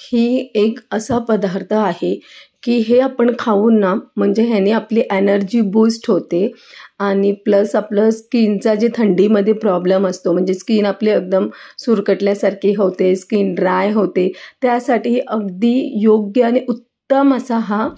ही एक असा पदार्थ आहे की हे आपण खाऊन ना म्हणजे ह्याने आपली एनर्जी बूस्ट होते आणि प्लस आपलं स्किनचा जे थंडीमध्ये प्रॉब्लेम असतो म्हणजे स्किन आपली एकदम सुरकटल्यासारखी होते, स्किन ड्राय होते, त्यासाठी अगदी योग्य आणि उत्तम असा हा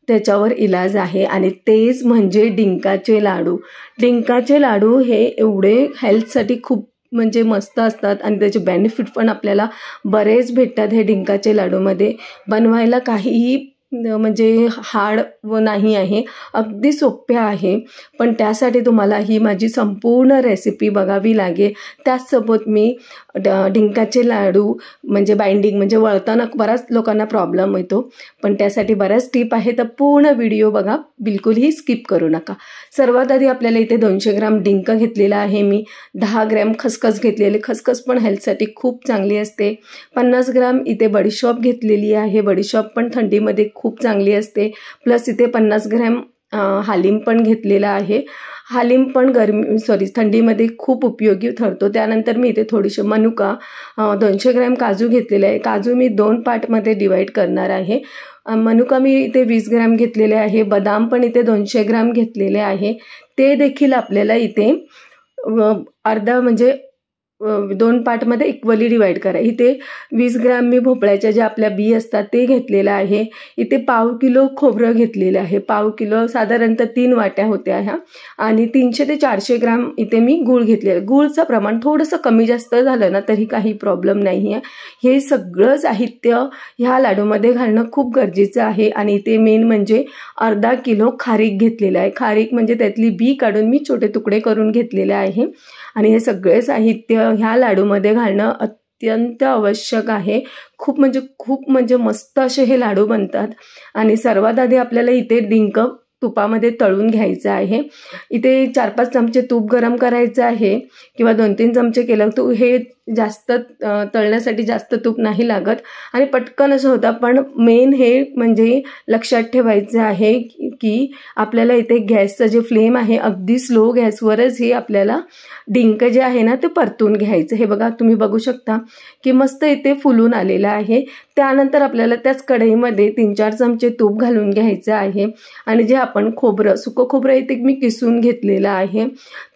त्याच्यावर इलाज आहे आणि तेच म्हणजे डिंकाचे लाडू. डिंकाचे लाडू हे एवढे हेल्थसाठी खूप म्हणजे मस्त असतात आणि त्याचे बेनिफिट पण आपल्याला बरेच भेटतात. हे डिंकाचे लाडूमध्ये बनवायला काहीही म्हणजे हार्ड नाही आहे, अगदी सोपे आहे. पण त्यासाठी तुम्हाला ही माझी संपूर्ण रेसिपी बघावी लागेल. त्याचसोबत मी डिंकाचे लाडू म्हणजे बाइंडिंग म्हणजे वळताना बऱ्याच लोकांना प्रॉब्लेम येतो, पण त्यासाठी बऱ्याच टिप आहे. तर पूर्ण व्हिडिओ बघा, बिलकुलही स्किप करू नका. सर्वात आधी आपल्याला इथे 200 ग्राम डिंक घेतलेला आहे मी. 10 ग्रॅम खसखस घेतलेली, खसखस पण हेल्थसाठी खूप चांगली असते. 50 ग्राम इथे बडीशॉप घेतलेली आहे, बडीशॉप पण थंडीमध्ये खूप चांगली असते. प्लस इथे 50 ग्रॅम हालिम पण घेतलेला आहे. हालिम पण थंडीमध्ये खूप उपयोगी ठरतो. त्यानंतर मी इथे थोडीशी मनुका, 200 ग्रॅम काजू घेतलेले आहे. काजू मी 2 पार्टमध्ये डिवाईड करणार आहे. मनुका मी इथे 20 ग्रॅम घेतलेले आहे. बदाम पण इथे 200 ग्रॅम घेतलेले आहे. ते देखील आपल्याला इथे अर्धा म्हणजे 2 पार्टमध्ये इक्वली डिवाइड करा. इथे 20 ग्रॅम मी भोपळ्याच्या ज्या आपल्या बी असतात ते घेतलेलं आहे. इथे पाव किलो खोबरं घेतलेलं आहे. पाव किलो साधारणतः 3 वाट्या होत्या ह्या. आणि 300 ते 400 ग्रॅम इथे मी गूळ घेतलेलं. गूळचं प्रमाण थोडंसं कमी जास्त झालं ना तरी काही प्रॉब्लेम नाही आहे. हे सगळं साहित्य ह्या लाडूमध्ये घालणं खूप गरजेचं आहे. आणि इथे मेन म्हणजे अर्धा किलो खारीक घेतलेलं आहे. खारीक म्हणजे त्यातली बी काढून मी छोटे तुकडे करून घेतलेले आहे. आणि हे सगळे साहित्य ह्या लाडूमध्ये घालणं अत्यंत आवश्यक आहे. खूप म्हणजे मस्त असे हे लाडू बनतात. आणि सर्वात आधी आपल्याला इथे डिंक तुपामध्ये तळून घ्यायचं आहे. इथे 4-5 चमचे तूप गरम करायचं आहे किंवा 2-3 चमचे केलं तर हे जास्त तळण्यासाठी जास्त तूप नाही लागत आणि पटकन असं होतं. पण मेन हे म्हणजे लक्षात ठेवायचं आहे की आपल्याला इथे गॅसचं जे फ्लेम आहे अगदी स्लो गॅसवरच हे आपल्याला डिंक जे आहे ना ते परतून घ्यायचं. हे बघा, तुम्ही बघू शकता की मस्त इथे फुलून आलेलं आहे. त्यानंतर आपल्याला त्याच कढईमध्ये 3-4 चमचे तूप घालून घ्यायचं आहे. आणि जे आपण सुकं खोबरं इथे मी किसून घेतलेलं आहे.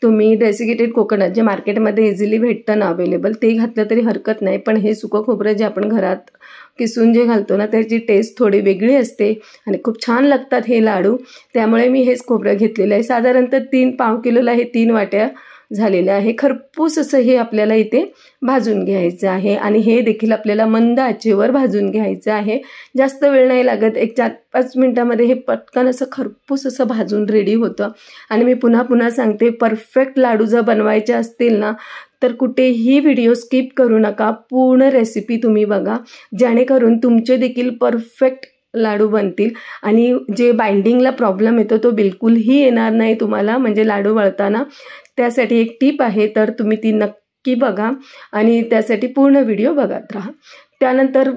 तुम्ही डेसिकेटेड कोकोनट जे मार्केटमध्ये इझिली भेटतं ना अवेलेबल ते घातलं तरी हरकत नाही. पण हे सुकं खोबरं जे आपण घरात किसून जे घालतो ना त्याची टेस्ट थोडी वेगळी असते आणि खूप छान लागतात हे लाडू. त्यामुळे मी हेच खोबरं घेतलेलं आहे. साधारणतः पाव किलोला हे 3 वाट्या झालेलं आहे. खरपूस असं हे आपल्याला इथे भाजून घ्यायचं आहे. आणि हे देखील आपल्याला मंद आचेवर भाजून घ्यायचं आहे. जास्त वेळ नाही लागत, 1-4-5 मिनिटामध्ये हे पटकन असं खरपूस असं भाजून रेडी होतं. आणि मी पुन्हा सांगते, परफेक्ट लाडू जर बनवायचे असतील ना तर कुठेही व्हिडिओ स्किप करू नका. पूर्ण रेसिपी तुम्ही बघा, जेणेकरून तुमचे देखील परफेक्ट लाडू बनतील. आणि जे बाइंडिंगला प्रॉब्लेम येतो तो बिलकुलही येणार नाही तुम्हाला म्हणजे लाडू वळताना. त्यासाठी एक टीप आहे, तर तुम्ही ती नक्की बघा आणि त्यासाठी पूर्ण व्हिडिओ बघत राहा. त्यानंतर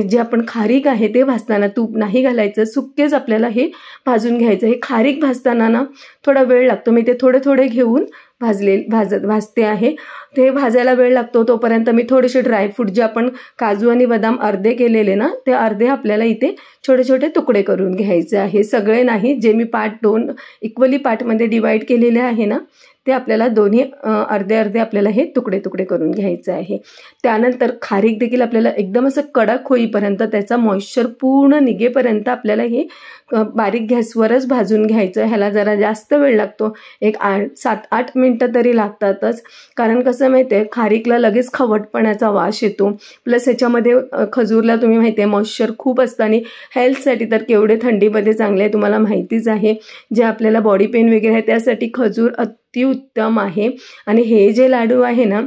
जे आपण खारीक आहे ते भाजताना तूप नाही घालायचं, सुक्केच आपल्याला हे भाजून घ्यायचं. हे खारीक भाजताना ना थोडा वेळ लागतो. मी ते थोडे घेऊन भाजते आहे. ते भाजायला वेळ लागतो. तोपर्यंत मी थोडेसे ड्रायफ्रूट जे आपण काजू आणि बदाम अर्धे केलेले ना ते अर्धे आपल्याला इथे छोटे तुकडे करून घ्यायचे आहे. सगळे नाही, जे मी 2 इक्वली पार्टमध्ये डिवाईड केलेले आहे ना ते आपल्याला दोन्ही अर्धे आपल्याला हे तुकडे करून घ्यायचं आहे. त्यानंतर खारीक देखील आपल्याला एकदम असं कडक होईपर्यंत त्याचा मॉइश्चर पूर्ण निघेपर्यंत आपल्याला हे बारीक गॅसवरच भाजून घ्यायचं. ह्याला जरा जास्त वेळ लागतो, एक 7-8 मिनटं तरी लागतातच. कारण कसं माहिती आहे, खारीकला लगेच खवटपणाचा वास येतो. प्लस ह्याच्यामध्ये खजूरला तुम्ही माहिती आहे मॉइश्चर खूप असतं आणि हेल्थसाठी तर केवढे थंडीमध्ये चांगले आहे तुम्हाला माहितीच आहे. जे आपल्याला बॉडी पेन वगैरे आहे त्यासाठी खजूर अतिउत्तम आहे. आणि हे जे लाडू आहे ना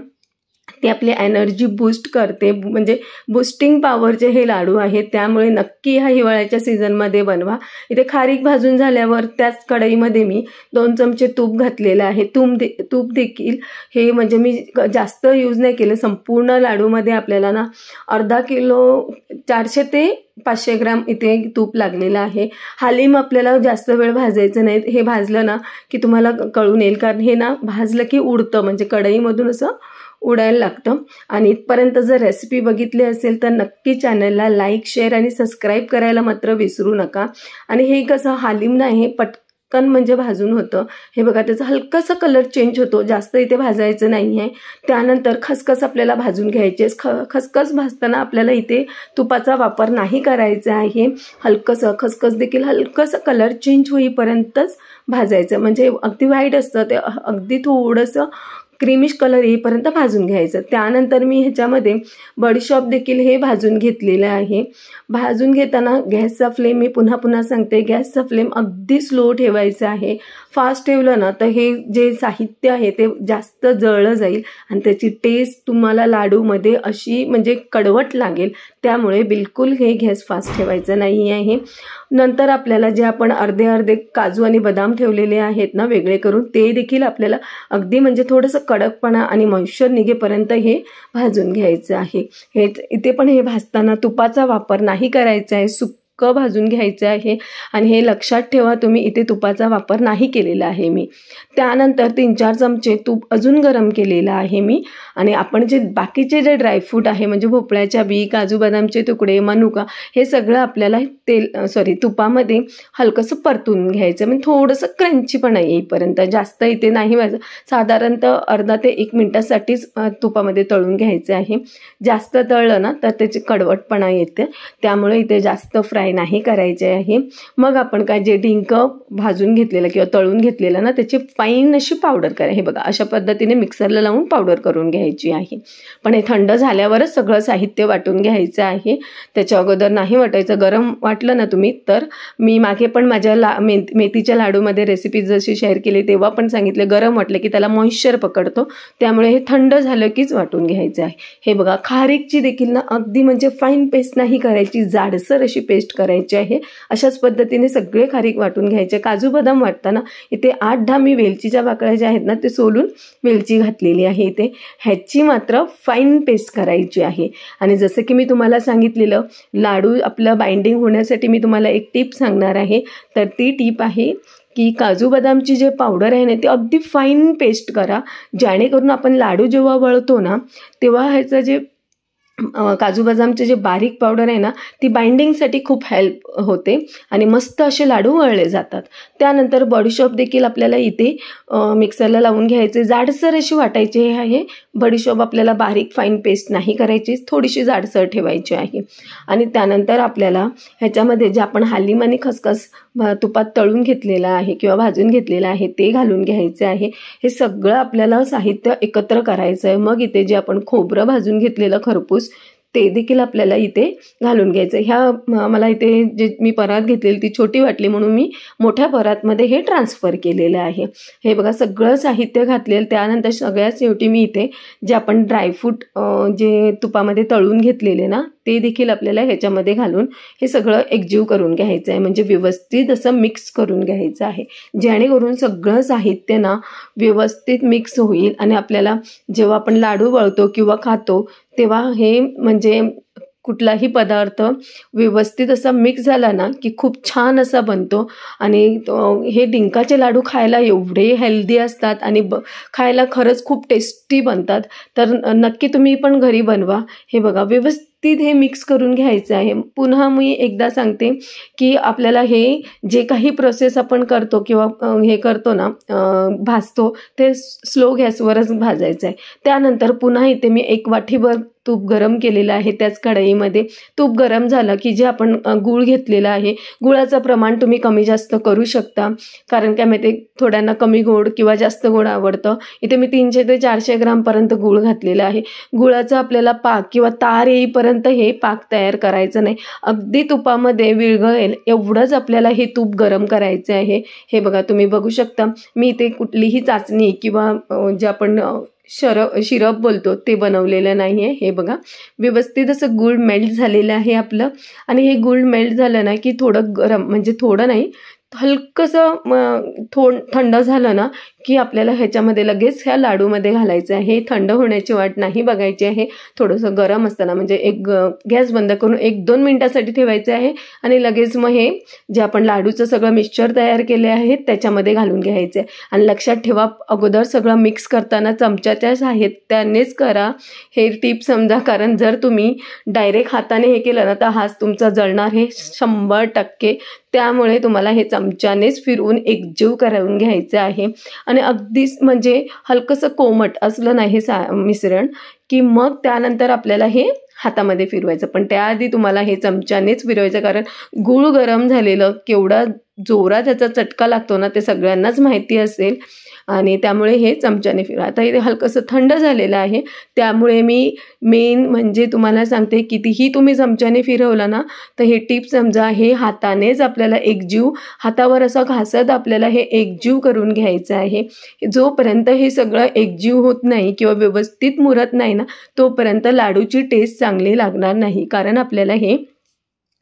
ते आपली एनर्जी बूस्ट करते, म्हणजे बूस्टिंग पॉवरचे हे लाडू आहेत. त्यामुळे नक्की ह्या हिवाळ्याच्या सीझनमध्ये बनवा. इथे खारीक भाजून झाल्यावर त्याच कढईमध्ये मी 2 चमचे तूप घातलेलं आहे. तूप देखील हे म्हणजे मी जास्त यूज नाही केलं. संपूर्ण लाडूमध्ये आपल्याला ना अर्धा किलो 400 ते 500 ग्रॅम इथे तूप लागलेलं आहे. हालिम आपल्याला जास्त वेळ भाजायचं नाही. हे भाजलं ना की तुम्हाला कळून येईल, कारण हे ना भाजलं की उडतं म्हणजे कढईमधून असं उडायला लागतं. आणि इथपर्यंत जर रेसिपी बघितली असेल तर नक्की चॅनलला लाईक, शेअर आणि सबस्क्राईब करायला मात्र विसरू नका. आणि हे कसं हालीम नाही, पटकन म्हणजे भाजून होतं. हे बघा, त्याचा हलकासा कलर चेंज होतो, जास्त इथे भाजायचं नाही आहे. त्यानंतर खसखस आपल्याला भाजून घ्यायची. खसखस भाजताना आपल्याला इथे तुपाचा वापर नाही करायचा आहे. हलकंसं खसखस देखील हलकंसं कलर चेंज होईपर्यंतच भाजायचं, म्हणजे अगदी व्हाईट असतं ते अगदी थोडंसं क्रीमिश कलर येईपर्यंत भाजून घ्यायचं. त्यानंतर मी ह्याच्यामध्ये बडीशॉप देखील हे भाजून घेतलेलं आहे. भाजून घेताना गॅसचा फ्लेम, मी पुन्हा सांगते, गॅसचा फ्लेम अगदी स्लो ठेवायचा आहे. फास्ट ठेवलं ना तर हे जे साहित्य आहे ते जास्त जळलं जाईल आणि त्याची टेस्ट तुम्हाला लाडूमध्ये अशी म्हणजे कडवट लागेल. त्यामुळे बिलकुल हे गॅस फास्ट ठेवायचं नाही आहे. नंतर आपल्याला जे आपण अर्धे काजू आणि बदाम ठेवलेले आहेत ना वेगळे करून, ते देखील आपल्याला अगदी म्हणजे थोडंसं कडकपणा आणि मॉइश्चर निघेपर्यंत हे भाजून घ्यायचं आहे. इथे पण हे भाजताना तुपाचा वापर नाही करायचा आहे, भाजून घ्यायचं आहे. आणि हे लक्षात ठेवा, तुम्ही इथे तुपाचा वापर नाही केलेला आहे मी. त्यानंतर 3-4 चमचे तूप अजून गरम केलेलं आहे मी. आणि आपण जे बाकीचे जे ड्रायफ्रूट आहे म्हणजे भोपळ्याच्या बी, काजू बदामचे तुकडे, मनुका, हे सगळं आपल्याला तुपामध्ये हलकंसं परतून घ्यायचं, म्हणजे थोडंसं क्रंचीपणा येईपर्यंत. जास्त इथे नाही भाजायचं, साधारणतः अर्धा ते 1 मिनिटासाठीच तुपामध्ये तळून घ्यायचं आहे. जास्त तळलं ना तर त्याची कडवटपणा येते, त्यामुळे इथे जास्त फ्राय नाही करायचे आहे. मग आपण काय जे डिंक भाजून घेतलेलं किंवा तळून घेतलेलं ना त्याची फाईन अशी पावडर करा. हे बघा, अशा पद्धतीने मिक्सरला लावून पावडर करून घ्यायची आहे. पण हे थंड झाल्यावरच सगळं साहित्य वाटून घ्यायचं आहे, त्याच्या अगोदर नाही वाटायचं. गरम वाटलं ना तुम्ही, तर मी मागे पण माझ्या मेथीच्या लाडूमध्ये रेसिपी जशी शेअर केली तेव्हा पण सांगितले, गरम वाटलं की त्याला मॉइश्चर पकडतो, त्यामुळे हे थंड झालं कीच वाटून घ्यायचं आहे. हे बघा, खारीकची देखील ना अगदी म्हणजे फाईन पेस्ट नाही करायची, जाडसर अशी पेस्ट करायची आहे. अशाच पद्धतीने सगळे खारीक वाटून घ्यायचे. काजू बदाम वाटताना इथे 8-10 मी वेलचीच्या पाकळ्या ज्या आहेत ना ते सोलून वेलची घातलेली आहे इथे. ह्याची मात्र फाईन पेस्ट करायची आहे. आणि जसं की मी तुम्हाला सांगितलेलं, लाडू आपलं बाइंडिंग होण्यासाठी मी तुम्हाला एक टिप सांगणार आहे. तर ती टिप आहे की काजू बदामची जे पावडर आहे ना ते अगदी फाईन पेस्ट करा, जेणेकरून आपण लाडू जेव्हा वळतो ना तेव्हा ह्याचं जे काजू बदामचे जे बारीक पावडर आहे ना ती बाइंडिंगसाठी खूप हेल्प होते आणि मस्त असे लाडू वळले जातात. त्यानंतर बडीशॉप देखील आपल्याला इथे मिक्सरला लावून घ्यायचे, जाडसर अशी वाटायची आहे. बडीशॉप आपल्याला बारीक फाईन पेस्ट नाही करायची, थोडीशी जाडसर ठेवायची आहे. आणि त्यानंतर आपल्याला ह्याच्यामध्ये जे आपण हालीम आणि खसखस तुपात तळून घेतलेलं आहे किंवा भाजून घेतलेलं आहे ते घालून घ्यायचे आहे. हे सगळं आपल्याला साहित्य एकत्र करायचं आहे. मग इथे जे आपण खोबरं भाजून घेतलेलं खरपूस ते देखील आपल्याला इथे घालून घ्यायचं. ह्या मला इथे जे मी परात घेतलेली ती छोटी वाटली म्हणून मी मोठ्या परातमध्ये हे ट्रान्सफर केलेलं आहे. हे बघा, सगळं साहित्य घातलेलं. त्यानंतर सगळ्यात शेवटी मी इथे जे आपण ड्रायफ्रूट जे तुपामध्ये तळून घेतलेले ना ते देखील आपल्याला ह्याच्यामध्ये घालून हे सगळं एकजीव करून घ्यायचं आहे, म्हणजे व्यवस्थित असं मिक्स करून घ्यायचं आहे, जेणेकरून सगळं साहित्य ना व्यवस्थित मिक्स होईल. आणि आपल्याला जेव्हा आपण लाडू वळतो किंवा खातो तेव्हा हे म्हणजे कुठलाही पदार्थ व्यवस्थित असा मिक्स झाला ना की खूप छान असा बनतो. आणि हे डिंकाचे लाडू खायला एवढे हेल्दी असतात आणि खायला खरंच खूप टेस्टी बनतात. तर नक्की तुम्ही पण घरी बनवा. हे बघा, व्यवस्थित हे मिक्स करून घ्यायचं आहे. पुन्हा मी एकदा सांगते की आपल्याला हे जे काही प्रोसेस आपण करतो किंवा हे करतो ना भाजतो ते स्लो गॅसवरच भाजायचं आहे. त्यानंतर पुन्हा इथे मी 1 वाटीभर तूप गरम केलेलं आहे. त्याच कढईमध्ये तूप गरम झालं की जे आपण गूळ घेतलेला आहे, गुळाचं प्रमाण तुम्ही कमी जास्त करू शकता, कारण काय माहिती थोड्यांना कमी गोड किंवा जास्त गोड आवडतं. इथे मी 300 ते 400 ग्रामपर्यंत गूळ घातलेला आहे. गुळाचं आपल्याला पाक किंवा तार येईपर्यंत हे पाक तयार करायचं नाही, अगदी तुपामध्ये विरघळेल एवढंच आपल्याला हे तूप गरम करायचं आहे. हे बघा, तुम्ही बघू शकता मी इथे कुठलीही चाचणी किंवा जे आपण शिरप बोलतो ते बनवलेलं नाही आहे. हे बघा, व्यवस्थित असं गूळ मेल्ट झालेलं आहे आपलं. आणि हे गूळ मेल्ट झालं ना की थोडं गरम, म्हणजे थोडं नाही हलकंसं थंड झालं ना की आपल्याला ह्याच्यामध्ये लगेच ह्या लाडूमध्ये घालायचं आहे. थंड होण्याची वाट नाही बघायची आहे. थोडंसं गरम असताना म्हणजे गॅस बंद करून 1-2 मिनिटासाठी ठेवायचं आहे आणि लगेच मग हे जे आपण लाडूचं सगळं मिक्सचर तयार केले आहे त्याच्यामध्ये घालून घ्यायचं आहे. आणि लक्षात ठेवा, अगोदर सगळं मिक्स करताना चमच्याच्या साहाय्यानेच करा. हे टिप समजा, कारण जर तुम्ही डायरेक्ट हाताने हे केलं ना तर हात तुमचा जळणार हे 100%. त्यामुळे तुम्हाला हे चमच्यानेच फिरवून एकजीव करून घ्यायचं आहे. आणि अगदीच म्हणजे हलकंसं कोमट असलं नाही मिश्रण की मग त्यानंतर आपल्याला हे हातामध्ये फिरवायचं. पण त्याआधी तुम्हाला हे चमच्यानेच फिरवायचं, कारण गूळ गरम झालेलं केवढा जोरात त्याचा चटका लागतो ना ते सगळ्यांनाच माहिती असेल. आणि त्यामुळे हे चमच्याने फिरवा. आता हे हलकंसं थंड झालेलं आहे त्यामुळे मी मेन म्हणजे तुम्हाला सांगते, कितीही तुम्ही चमच्याने फिरवलं ना तर हे टिप समजा हे हातानेच आपल्याला एकजीव, हातावर असं घासत आपल्याला हे एकजीव करून घ्यायचं आहे. जोपर्यंत हे सगळं एकजीव होत नाही किंवा व्यवस्थित मुरत नाही ना तोपर्यंत लाडूची टेस्ट चांगली लागणार नाही. कारण आपल्याला हे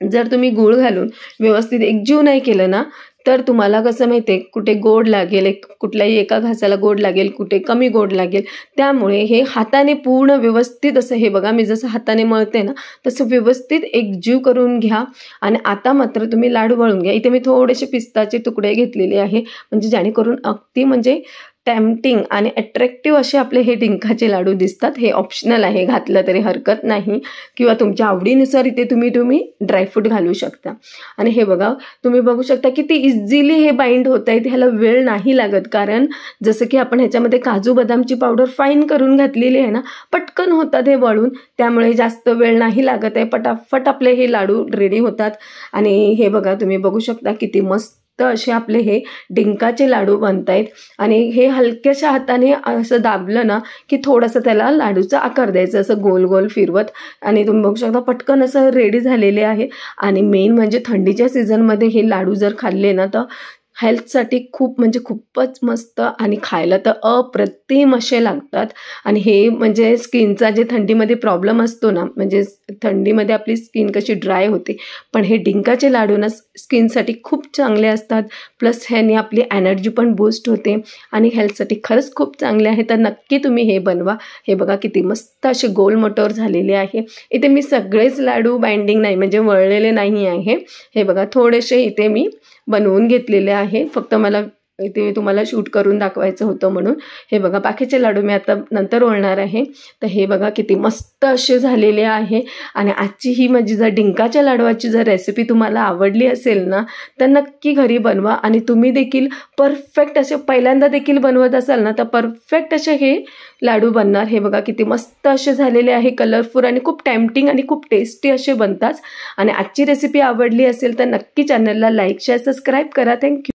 जर तुम्ही गूळ घालून व्यवस्थित एकजीव नाही केलं ना तर तुम्हाला कसं माहिती आहे, कुठे गोड लागेल, कुठल्याही एका घासाला गोड लागेल, कुठे कमी गोड लागेल. त्यामुळे हे हाताने पूर्ण व्यवस्थित असं, हे बघा मी जसं हाताने मळते ना तसं व्यवस्थित एकजीव करून घ्या. आणि आता मात्र तुम्ही लाडू वळून घ्या. इथे मी थोडेसे पिस्ताचे तुकडे घेतलेले आहे म्हणजे जेणेकरून अगदी म्हणजे टेम्पटिंग आणि अट्रॅक्टिव्ह असे आपले हे डिंकाचे लाडू दिसतात. हे ऑप्शनल आहे, घातलं तरी हरकत नाही किंवा तुमच्या आवडीनुसार इथे तुम्ही ड्रायफ्रूट घालू शकता. आणि हे बघा तुम्ही बघू शकता की ते इझिली हे बाइंड होत आहे. ह्याला वेळ नाही लागत, कारण जसं की आपण ह्याच्यामध्ये काजू बदामची पावडर फाईन करून घातलेली आहे ना, पटकन होतात हे वळून. त्यामुळे जास्त वेळ नाही लागत आहे, पटापट आपले हे लाडू रेडी होतात. आणि हे बघा तुम्ही बघू शकता किती मस्त असे आपले हे डिंकाचे लाडू बनत आहेत. आणि हे हलक्याशा हाताने असं दाबलं ना की थोडंसं त्याला लाडूचा आकार द्यायचा, असं गोल गोल फिरवत. आणि तुम्ही बघू शकता पटकन असं रेडी झालेले आहे. आणि मेन म्हणजे थंडीच्या सीझनमध्ये हे लाडू जर खाल्ले ना तर हेल्थसाठी खूप म्हणजे खूपच मस्त आणि खायला तर अप्रतिम असे लागतात. आणि हे म्हणजे स्किनचा जे थंडीमध्ये प्रॉब्लेम असतो ना, म्हणजे थंडीमध्ये आपली स्किन कशी ड्राय होते, पण हे डिंकाचे लाडू ना स्किनसाठी खूप चांगले असतात. प्लस ह्याने आपली एनर्जी पण बूस्ट होते आणि हेल्थसाठी खरंच खूप चांगले आहे. तर नक्की तुम्ही हे बनवा. हे बघा किती मस्त असे गोल मटोर झालेले आहे. इथे मी सगळेच लाडू बाइंडिंग नाही म्हणजे वळलेले नाही आहे. हे बघा थोडेसे इथे मी बनवून घेतलेले आहे, फक्त मला इथे तुम्हाला शूट करून दाखवायचं होतं म्हणून. हे बघा बाकीचे लाडू मी आता नंतर वळणार आहे. तर हे बघा किती मस्त असे झालेले आहे. आणि आजची ही माझी जर डिंकाच्या लाडवाची जर रेसिपी तुम्हाला आवडली असेल ना तर नक्की घरी बनवा. आणि तुम्ही देखील परफेक्ट असे पहिल्यांदा देखील बनवत असाल ना तर परफेक्ट असे हे लाडू बनणार. हे बघा किती मस्त असे झालेले आहे, कलरफुल आणि खूप टेम्पटिंग आणि खूप टेस्टी असे बनतात. आणि आजची रेसिपी आवडली असेल तर नक्की चॅनलला लाईक शेअर सबस्क्राईब करा. थँक्यू.